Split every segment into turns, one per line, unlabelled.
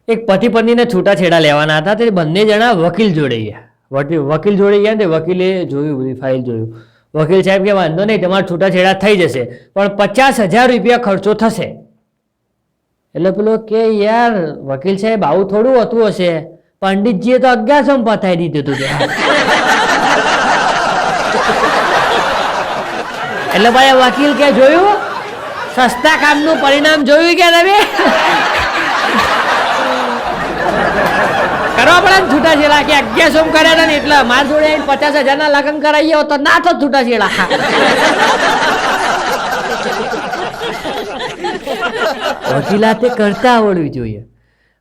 એક પતિ પત્નીને છૂટાછેડા લેવાના હતા. તે બંને જણા વકીલ જોડે ગયા. વકીલ જોડે ગયા ને વકીલે જોયું, બધી ફાઇલ જોયું. વકીલ સાહેબ કે વાંધો નહીં, તમારા છૂટાછેડા થઈ જશે, પણ 50,000 રૂપિયા ખર્ચો થશે. એટલે પેલો કે યાર વકીલ સાહેબ આવું થોડું હોતું હશે, પંડિતજીએ તો 1100 પતાવી દીધું હતું. એટલે ભાઈ વકીલ કે જોયું, સસ્તા કામનું પરિણામ જોયું કે તમે? કરવા પડે ને છૂટાછેડા, કે 1100 કર્યા હતા ને એટલે મારા જોડે 50,000 ના લગ્ન કરાવીએ તો ના તો છૂટાછેડા. વકીલાતે કરતા આવડવી જોઈએ.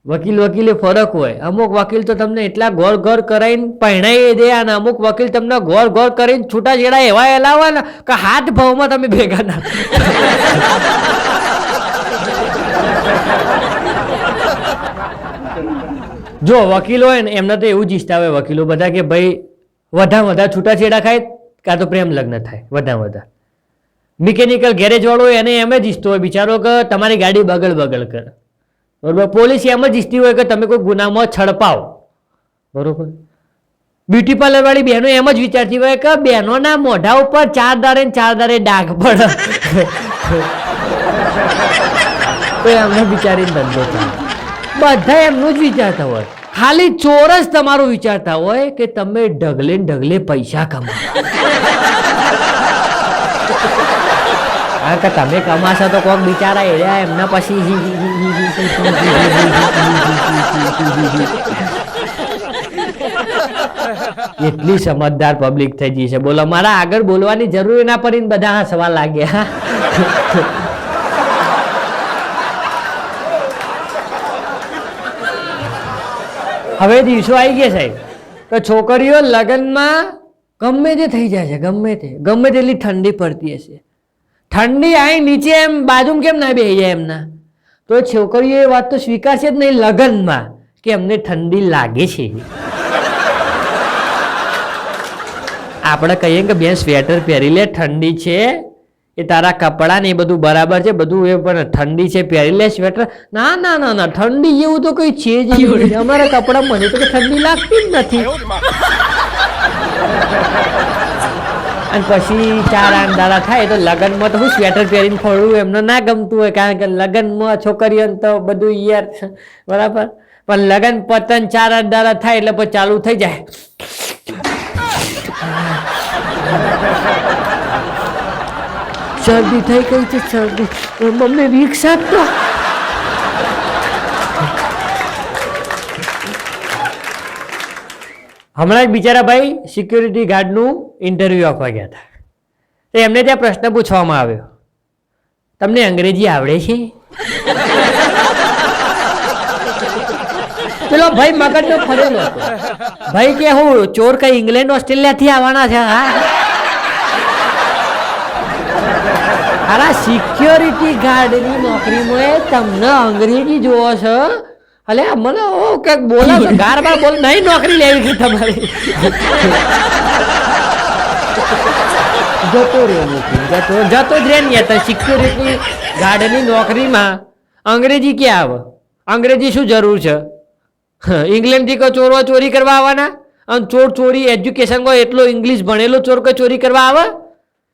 વકીલે ફરક હોય. અમુક વકીલ તો તમને એટલા ગોળ ગોળ કરાવીને પહેણાવી દે, અને અમુક વકીલ તમને ગોળ ગોળ કરીને છૂટાછેડા એવા એલાવે ને કે હાથ ભાવમાં તમે ભેગા ના. જો વકીલ હોય ને એમને તો એવું જ ઈચ્છતા હોય વકીલો બધા કે ભાઈ વધારે છૂટાછેડા ખાય કાં તો પ્રેમ લગ્ન થાય વધારે. મિકેનિકલ ગેરેજ વાળો એને એમ જ ઈચ્છતો હોય બિચારો કે તમારી ગાડી બગડ કરે, બરોબર. પોલીસ એમ જ ઈચ્છતી હોય કે તમે કોઈ ગુનામાં છડપાવ, બરોબર. બ્યુટી પાર્લર વાળી બહેનો એમ જ વિચારતી હોય કે બહેનોના મોઢા ઉપર 4 દાડે ડાઘ પડે તો એમને બિચારીને ધંધો થાય. બધા એમનું જ વિચારતા હોય. ખાલી ચોર જ તમારું વિચારતા હોય કે તમે ઢગલે પૈસા કમાવો. કે તમે કમાશો તો કોક બિચારા એર્યા એમના પછી એટલી સમજદાર પબ્લિક થઈ ગઈ છે. બોલો, મારા આગળ બોલવાની જરૂર ના પડી, બધા હસવા લાગ્યા. હવે દિવસો આવી ગયા સાહેબ, તો છોકરીઓ લગ્નમાં ગમે તે થઈ જાય છે, ગમે તેટલી ઠંડી પડતી હશે, ઠંડી આઈ નીચે એમ બાજુમાં કેમ ના બેસી જાય એમના, તો છોકરીઓ એ વાત તો સ્વીકારશે જ નહીં લગ્નમાં કે એમને ઠંડી લાગે છે. આપણે કહીએ કે બેન સ્વેટર પહેરી લે, ઠંડી છે, એ તારા કપડાં ને એ બધું બરાબર છે, બધું એ પણ ઠંડી છે પહેરી લે સ્વેટર. ના, ઠંડી જેવું તો કઈ છે જ નહીં. અમારા કપડાં મને તો ઠંડી લાગતી જ નથી. અને પછી 4 દાડા થાય તો લગ્નમાં તો હું સ્વેટર પહેરીને ફરવું એમને ના ગમતું હોય, કારણ કે લગ્નમાં છોકરીઓને તો બધું યાર બરાબર. પણ લગ્ન પતન 4 દાડા થાય એટલે પછી ચાલુ થઈ જાય. શરદી થઈ ગઈ છે, શરદી, મમ્મી વીક્સ આપતો. હમણાં જ બિચારા ભાઈ સિક્યુરિટી ગાર્ડનું ઇન્ટરવ્યુ આપવા ગયા હતા. તો એમને ત્યાં પ્રશ્ન પૂછવામાં આવ્યો, તમને અંગ્રેજી આવડે છે? પેલો ભાઈ મગજનો ફરેલો હતો. ભાઈ કે હું ચોર કઈ ઇંગ્લેન્ડ ઓસ્ટ્રેલિયા થી આવવાના છે? હા, અરે સિક્યોરિટી ગાર્ડની નોકરીમાં તમને અંગ્રેજી જોવો છો? અલે મને ક્યાંક બોલા છો, ગારબાર બોલ, નહીં નોકરી લેવી છે તમારી. જતો જ રે ને. સિક્યોરિટી ગાર્ડની નોકરીમાં અંગ્રેજી ક્યાં આવે? અંગ્રેજી શું જરૂર છે? ઇંગ્લેન્ડથી કોઈ ચોરો ચોરી કરવા આવવાના? અને ચોરી એજ્યુકેશનમાં એટલો ઇંગ્લિશ ભણેલો ચોર કોઈ ચોરી કરવા આવે?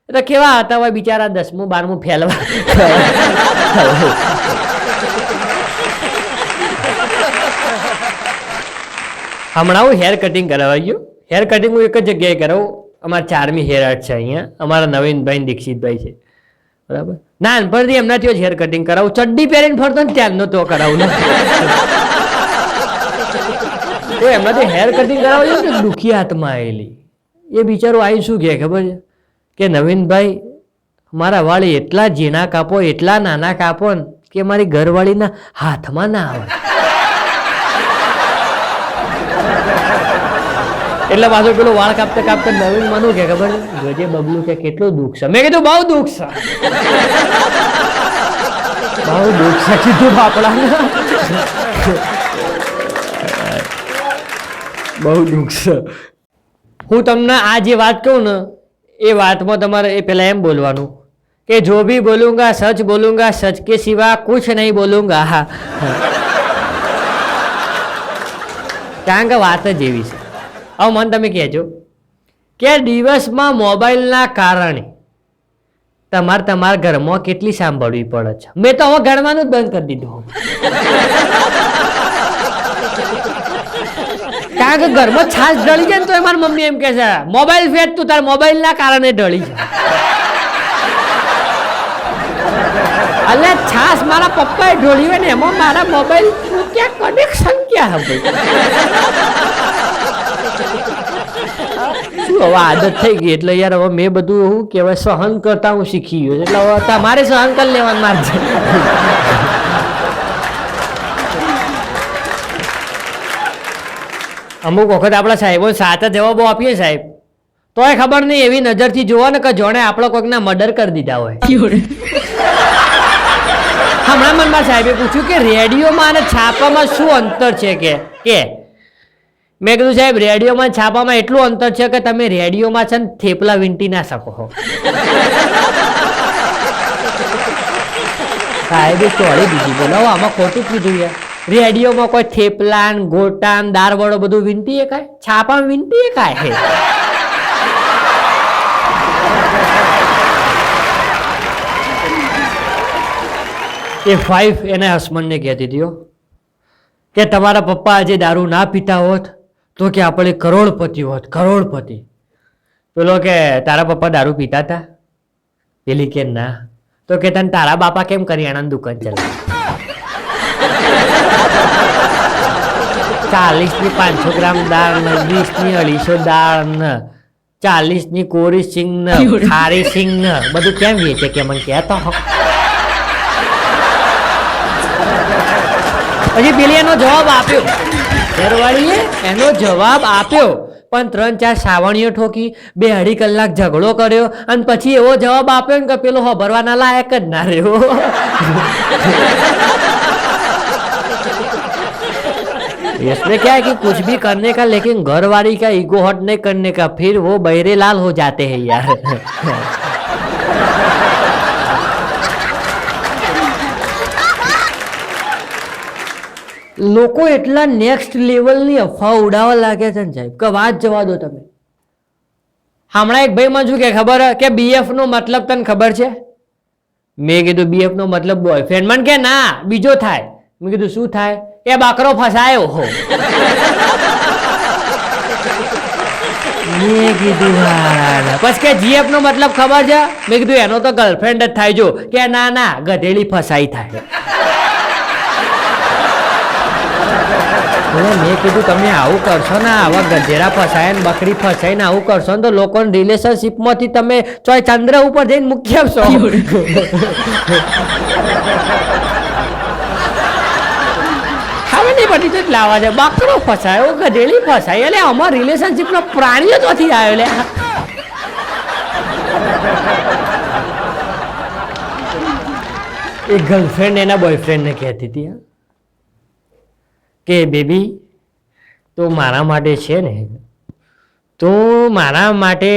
એટલે કેવા હતા હોય બિચારા 10મું 12મું ફેલવા. હમણાં હું હેર કટિંગ કરાવવા ગયો. હેર કટિંગ હું એક જ જગ્યાએ કરાવું, અમારા 4મી હેર આર્ટ છે અહીંયા, અમારા નવીનભાઈ દીક્ષિતભાઈ છે, બરાબર. નાનપણથી એમનાથી જ હેર કટિંગ કરાવું. ચડ્ડી પહેરીને ફરતો ને ત્યારનો તો કરાવું ને. તો એમનાથી હેર કટિંગ કરાવવા ને દુખી હાથમાં આવેલી એ બિચારો આવી શું કહે ખબર છે કે નવીનભાઈ મારા વાળ એટલા ઝીણા કાપો, એટલા નાના કાપો ને કે મારી ઘરવાળીના હાથમાં ના આવે. એટલે પાછો પેલો વાળ કાપતા કાપતા નવીન માનું કે ખબર જોજે બબલું કે કેટલું દુઃખ છે. મેં કીધું બહુ દુઃખ છે, બહુ દુઃખ છે કીધું બાપડા, બહુ દુઃખ છે. હું તમને આ જે વાત કહું ને એ વાતમાં તમારે એ પહેલા એમ બોલવાનું કે જો भी बोलूंगा सच बोलूंगा, सच के सिवा कुछ नहीं बोलूंगा. કારણ કે વાત જ એવી છે. હવે મને તમે કહેજો કે દિવસમાં મોબાઈલના કારણે તમારા ઘરમાં કેટલી સાંભળવી પડે છે. મેં તો હવે ગણવાનું જ બંધ કરી દીધું. કારણ કે ઘરમાં છાશ ઢળી જાય ને તો મારી મમ્મી એમ કે છે મોબાઈલ ફેટ તું તાર મોબાઈલના કારણે ઢળી છે. અલે છાશ મારા પપ્પાએ ઢોળી હોય ને એમાં મારા મોબાઈલ ક્યાં કનેક્શન ક્યાં હવે શું હવે આદત થઈ ગઈ એટલે યાર હવે મેં બધું એવું કહેવાય સહન કરતા હું શીખી ગયો એટલે હવે તમારે સહન કરી લેવાનું મારે છે. અમુક વખત આપણા સાહેબો સાચા જવાબો આપીએ સાહેબ તોય ખબર નહીં એવી નજરથી જોવો ને કે જોણે આપણો કોઈકના મર્ડર કરી દીધા હોય. હમણાં મનમાં સાહેબે પૂછ્યું કે રેડિયોમાં અને છાપામાં શું અંતર છે કે મેં કીધું સાહેબ રેડિયોમાં છાપામાં એટલું અંતર છે કે તમે રેડિયોમાં છે ને થેપલા વીંટી ના શકો. સાહેબે ચોળી દીધી બોલો આમાં ખોટું કીધું યાર. રેડિયોમાં કોઈ થેપલાન ગોટાન દાળ વડો બધું વીંટી એકાય છાપામાં વીંટી એકાય. એ 5 એના હસબન્ડને કહેતી હતી કે તમારા પપ્પા આજે દારૂ ના પીતા હોત તો કે આપણે કરોડપતિ હોત કરોડપતિ. પેલો કે તારા પપ્પા દારૂ પીતા હતા? પેલી કે ના. તો કે તને તારા બાપા કેમ કરિયાણાની દુકાન ચલાવે? 40ની 500 ગ્રામ દાળ ને 20ની 250 દાળ ને 40ની કોરી સિંગ ને ખારી સિંગ ને બધું કેમ વેચે કે મને કહેતો. પછી પેલી એનો જવાબ આપ્યો ઘરવાળીએ એનો જવાબ આપ્યો પણ 3-4 સાવણીઓ ઠોકી 2-2.5 કલાક ઝઘડો કર્યો અને પછી એવો જવાબ આપ્યો ને કે પેલો હભરવાના લાયક જ ના રહ્યો. इसमें क्या है कि कुछ भी करने का लेकिन घर वाली का ईगो हट नहीं करने का फिर वो बहरे लाल हो जाते हैं यार. લોકો એટલા નેક્સ્ટ લેવલની અફવા ઉડાવવા લાગ્યા છે ને સાહેબ કે વાત જવા દો તમે. હમણાં એક ભાઈ માં શું કે ખબર કે BF નો મતલબ તને ખબર છે? મેં કીધું BF નો મતલબ બોયફ્રેન્ડ. મને કે ના બીજો થાય. મેં કીધું શું થાય? એ બાકરો ફસાયો હો. મેં કીધું પછી કે GF નો મતલબ ખબર છે? મેં કીધું એનો તો ગર્લફ્રેન્ડ જ થાય. જો કે ના ગધેડી ફસાઈ થાય. મેં કીધું તમે આવું કરશો ને આવા ગધેડા ફસાય ને બકરી ફસાય ને આવું કરશો ને તો લોકોને રિલેશનશીપમાંથી તમે ચોય ચંદ્ર ઉપર જઈને મૂકી આપશો. હવે નહીં પડી તો લાવવા છે બકરો ફસાયો ગધેડી ફસાય એટલે અમારા રિલેશનશીપનો પ્રાણીઓ જ નથી આવ્યો. લે એક ગર્લફ્રેન્ડ એના બોયફ્રેન્ડને કહેતી હતી કે બેબી તો મારા માટે છે ને તું મારા માટે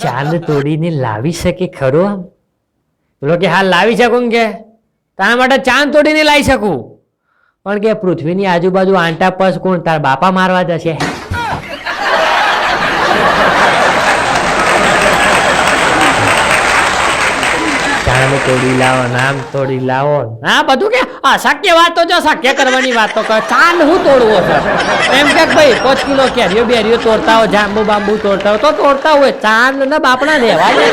ચાંદ તોડીને લાવી શકે ખરો? આમ બોલો કે હા લાવી શકું કે તારા માટે ચાંદ તોડીને લાવી શકું પણ કે પૃથ્વીની આજુબાજુ આંટા પસ કોણ તારા બાપા મારવા જશે? તોડી લાવો નામ તોડી લાવો હા બધું કે અશક્ય વાતો જો શક્ય કરવાની વાતો કર. ચાંદ હું તોડવો છે એમ કે ભાઈ 5 કિલો કેરીઓ બેરીઓ તોડતા હોય જાંબુ બાંબુ તોડતા હોય તો તોડતા હોય ચાંદ ને બાપડા રહેવા દે.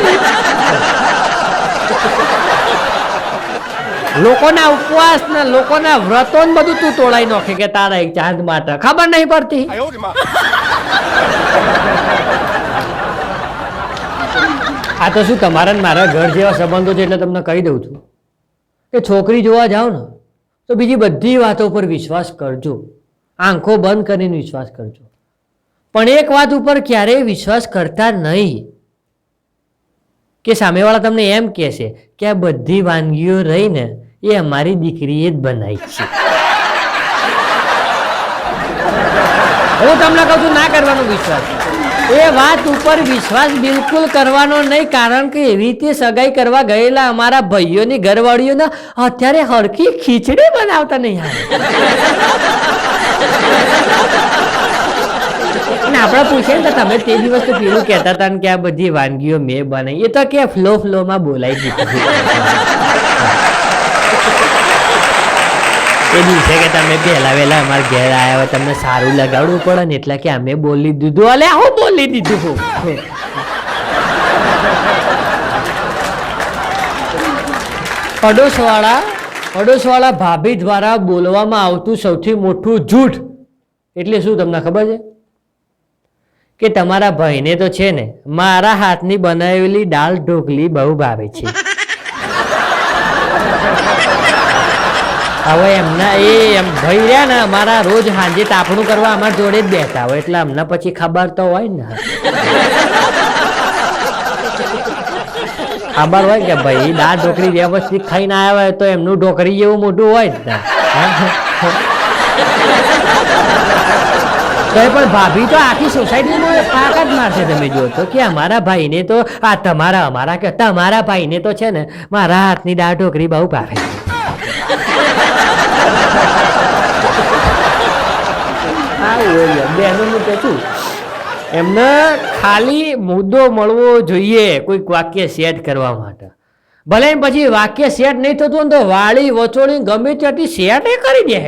લોકોના ઉપવાસ ને લોકોના વ્રતો ને બધું તું તોડાઈ નાખે કે તારા એક ચાંદ માટે ખબર નહીં પડતી. આ તો શું તમારા ને મારા ઘર જેવા સંબંધો છે એટલે તમને કહી દઉં છું કે છોકરી જોવા જાઓ ને તો બીજી બધી વાતો પર વિશ્વાસ કરજો. આંખો બંધ કરીને વિશ્વાસ કરજો પણ એક વાત ઉપર ક્યારેય વિશ્વાસ કરતા નહીં કે સામેવાળા તમને એમ કહેશે કે આ બધી વાનગીઓ રહીને એ અમારી દીકરીએ જ બનાવી છે. હું તમને કહું છું ના કરવાનો વિશ્વાસ. એ વાત ઉપર વિશ્વાસ બિલકુલ કરવાનો નહીં, કારણ કે એવી રીતે સગાઈ કરવા ગયેલા અમારા ભાઈઓની ઘરવાળીઓના અત્યારે હરખી ખીચડી બનાવતા નહીં આવે. આપણે પૂછીએ ને તમે તે દિવસ તો પેલું કહેતા હતા ને કે આ બધી વાનગીઓ મેં બનાવી, એ તો કે ફ્લોમાં બોલાઈ દીધું. એ દિવસે કે તમે પહેલા વહેલા અમારા ઘેર આવ્યા હોય, તમને સારું લગાડવું પડે ને એટલે કે અમે બોલી દીધું. અલે હું બોલી દીધું. પડોશવાળા ભાભી દ્વારા બોલવામાં આવતું સૌથી મોટું જૂઠ એટલે શું તમને ખબર છે? કે તમારા ભાઈને તો છે ને મારા હાથની બનાવેલી દાળ ઢોકળી બહુ ભાવે છે. હવે એમના એમ ભાઈ રહ્યા ને અમારા રોજ સાંજે તાપણું કરવા અમારા જોડે જ બેઠા હોય, એટલે અમને પછી ખબર તો હોય ને, ખબર હોય કે ભાઈ દાળ ઢોકળી વ્યવસ્થિત ખાઈને આવ્યા હોય તો એમનું ઢોકળી જેવું મોટું હોય જ ને. તો પણ ભાભી તો આખી સોસાયટીમાં પાક જ મારશે. તમે જુઓ તો કે અમારા ભાઈને તો તમારા ભાઈને તો છે ને મારા હાથની દાળ ઢોકળી બહુ ભાવે. બહેનોનું તો શું, એમને ખાલી મુદ્દો મળવો જોઈએ કોઈક વાક્ય સેટ કરવા માટે. ભલે પછી વાક્ય સેટ નહીં થતું તો વાળી વચોળી ગમે ત્યાંથી સેટ એ કરી દે.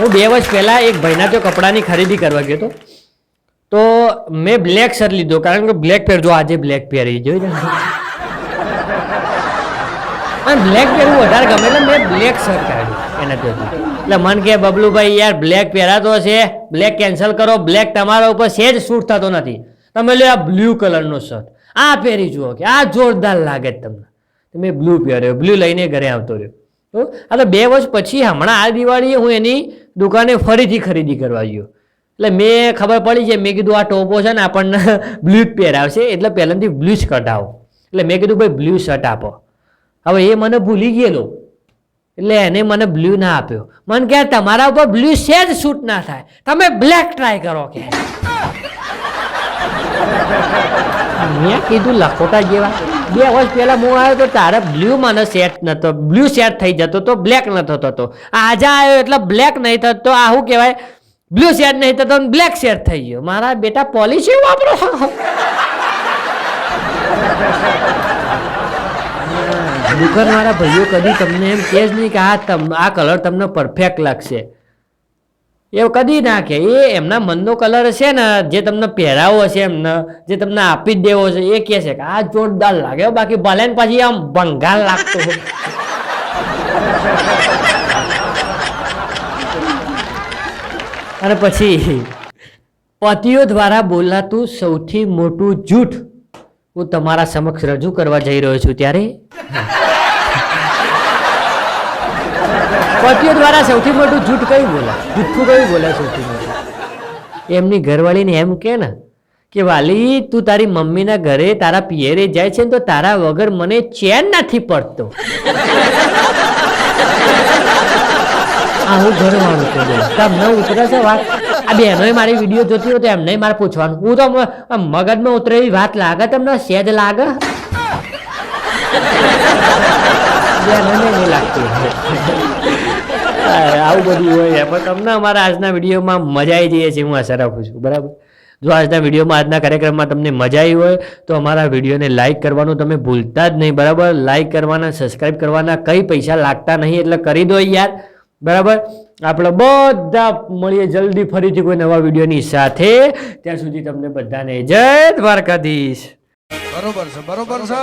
હું 2 વર્ષ પહેલા એક ભાઈના તો કપડાની ખરીદી કરવા ગયો હતો, તો મેં બ્લેક શર્ટ લીધો, કારણ કે બ્લેક પહેરજો, આજે બ્લેક પહેરી જોઈ ને, બ્લેક પહેરવું વધારે ગમે એટલે મેં બ્લેક શર્ટ કાઢ્યું એના ત્યાંથી. એટલે મન કે બબલુભાઈ યાર બ્લેક પહેરાતો છે, બ્લેક કેન્સલ કરો, બ્લેક તમારા ઉપર સેજ શૂટ થતો નથી, તમે લો આ બ્લુ કલરનો શર્ટ આ પહેરી જુઓ કે આ જોરદાર લાગે તમને. મેં બ્લુ પહેર્યો, બ્લુ લઈને ઘરે આવતો રહ્યો. આ તો 2 વર્ષ પછી હમણાં આ દિવાળીએ હું એની દુકાને ફરીથી ખરીદી કરવા ગયો, એટલે મેં ખબર પડી છે, મેં કીધું આ ટોપો છે ને આપણને બ્લુ જ પહેરાવશે, એટલે પહેલાંથી બ્લુ જ કઢાવો. એટલે મેં કીધું ભાઈ બ્લુ શર્ટ આપો. હવે એ મને ભૂલી ગયેલો, એટલે એને મને બ્લુ ના આપ્યો. મને કે તમારા ઉપર બ્લુ સેજ શૂટ ના થાય, તમે બ્લેક ટ્રાય કરો કે. મેં કીધું લખોટા જેવા, 2 વર્ષ પહેલા હું આવ્યો તો તારે બ્લુ મને સેટ નતો, બ્લુ સેટ થઈ જતો તો બ્લેક નતો થતો. આજે આવ્યો એટલે બ્લેક નહીં થતો, આ શું કહેવાય બ્લુ સેટ નહીં થતો બ્લેક સેટ થઈ ગયો. મારા બેટા પોલિસી વાપરો. દુકાનવાળા ભાઈઓ કદી તમને એમ કહે જ નહીં કે આ કલર તમને પરફેક્ટ લાગશે, એવું કદી ના કહે. એ એમના મનનો કલર હશે ને, જે તમને પહેરાવો હશે એમને, જે તમને આપી જ દેવો છે, એ કહે છે કે આ જોરદાર લાગે, બાકી ભલે ને પછી આમ ભંગાર લાગતો હોય. અને પછી પતિઓ દ્વારા બોલાતું સૌથી મોટું જૂઠ હું તમારા સમક્ષ રજૂ કરવા જઈ રહ્યો છું. ત્યારે પતિઓ દ્વારા સૌથી મોટું જૂઠ કયું બોલાય, જૂઠું કયું બોલાય સૌથી મોટું? એમની ઘરવાળીને એમ કે ને કે વાલી તું તારી મમ્મીના ઘરે તારા પિયરે જાય છે ને તો તારા વગર મને ચેન નથી પડતો. હું ઘરવાળું છું, તમને ઉતરે છે વાત? આ બહેનોએ મારી વિડીયો જોતી હોય તો એમને મારે પૂછવાનું, હું તો મગજમાં ઉતરે એવી વાત લાગે તમને? સેજ લાગે? બહેનોને નહીં લાગતી. આવું બધું હોય. પણ તમને અમારા આજના વિડીયોમાં મજા આવી જઈએ છીએ, હું આશા રાખું છું. બરાબર, જો આજના વિડીયોમાં આજના કાર્યક્રમમાં તમને મજા આવી હોય તો અમારા વિડીયોને લાઇક કરવાનું તમે ભૂલતા જ નહીં. બરાબર, લાઇક કરવાના, સબસ્ક્રાઈબ કરવાના કંઈ પૈસા લાગતા નહીં, એટલે કરી દો યાર. બરાબર, આપણે બધા મળીએ જલ્દી ફરીથી કોઈ નવા વિડીયોની સાથે. ત્યાં સુધી તમને બધાને જય દ્વારકાધીશ.
બરોબર છે, બરોબર છે.